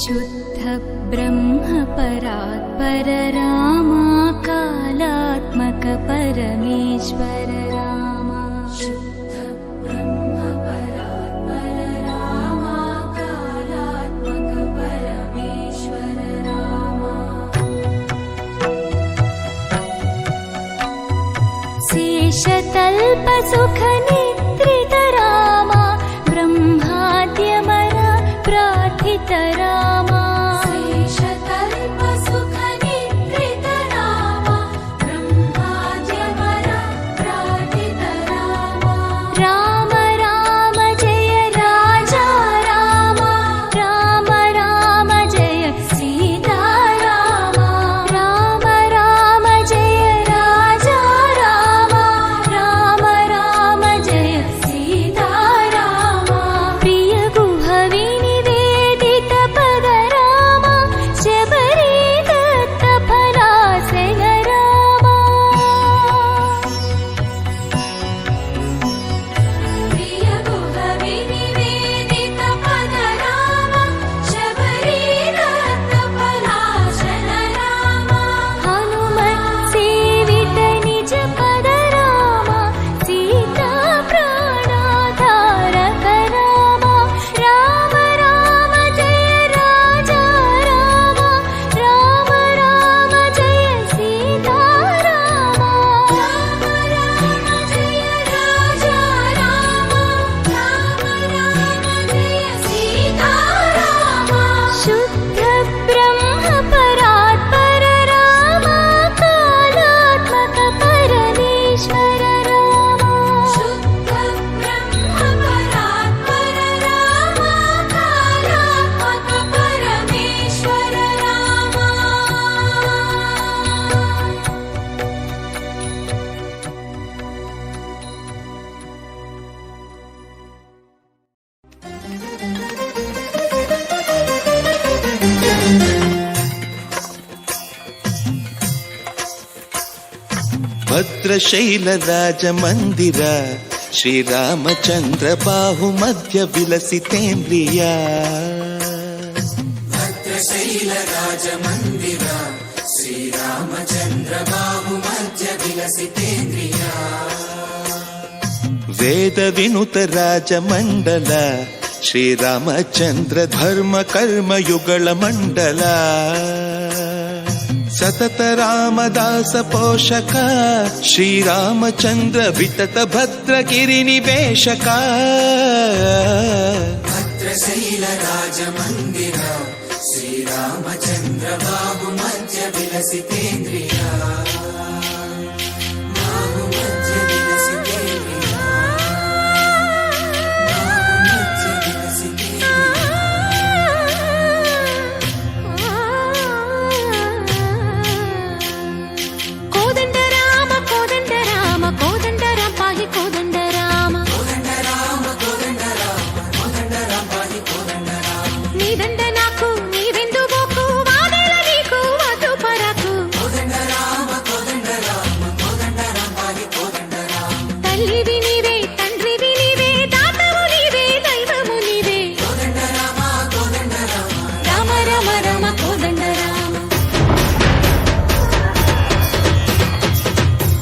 शुद्ध ब्रह्म परात्पर रामा कालात्मक परमेश्वर रामा शुद्ध ब्रह्म परात्पर रामा कालात्मक परमेश्वर रामा शेषतल्प सुख निद्रित रामा ब्रह्माद्यमर प्रार्थित रामा शेषतल्प सुख निद्रित रामा ब्रह्माद्यमर प्रार्थित रामा राम राम जय राजा रामा राम राम जय सीता रामा राम राम जय राजा रामा राम राम जय सीता रामा प्रिय गुहवि ಭದ್ರಶೈಲ ರಾಜ ಮಂದಿರ ಶ್ರೀರಾಮಚಂದ್ರ ಬಾಹು ಮಧ್ಯ ವಿಲಸಿತೇಂದ್ರಿಯ ಭದ್ರಶೈಲ ರಾಜ ಮಂದಿರ ಶ್ರೀರಾಮಚಂದ್ರ ಬಾಹು ಮಧ್ಯ ವಿಲಸಿತೇಂದ್ರಿಯ ವೇದ ವಿನುತ ರಾಜ ಮಂಡಲ ಶ್ರೀರಾಮಚಂದ್ರ ಧರ್ಮ ಕರ್ಮ ಯುಗಳ ಮಂಡಲ ಸತತ ರಾಮದಾಸ ಪೋಷಕ ಶ್ರೀರಾಮಚಂದ್ರ ವಿತತ ಭದ್ರಗಿರಿ ನಿವೇಶಕ ಭದ್ರಶೈಲ ರಾಜ ಮಂದಿರ ಶ್ರೀರಾಮಚಂದ್ರ ಬಾಹು ಮಧ್ಯ ವಿಲಸಿತೇಂದ್ರಿಯ ಬಾಹು ಮಧ್ಯ ವಿಲಸಿತೇಂದ್ರಿಯ ಬಾಹು ಮಧ್ಯ ವಿಲಸಿತೇಂದ್ರಿಯ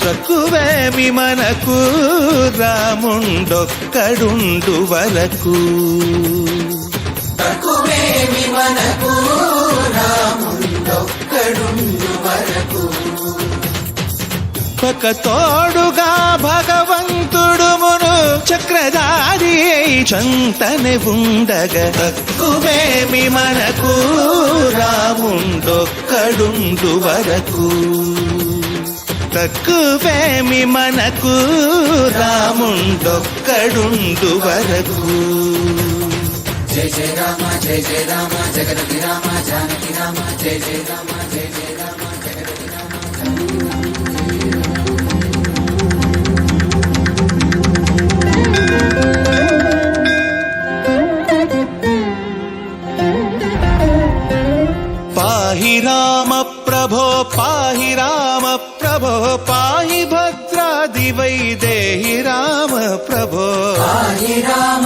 తక్కువేమి మనకు రాముండొక్కడుండు వరకు తక్కువేమి మనకు రాముండొక్కడుండు వరకు ఒక తోడుగా భగవంతుడు మును చక్రధారి చంతనే ఉండగా తక్కువేమి మనకు రాముండొక్కడుండు వరకు తక్కువేమి మనకు రాముండొక్కడుండు వరకు జయ జయ రామ జయ జయ రామ జగదపి రామ జానకి రామ జయ జయ రామ జయ జయ రామ జగదపి రామ పాహి రామ ప్రభో పాహి రామ ప్రభో పాహి భద్రాది వై దేహి రామ ప్రభో పాహి రామ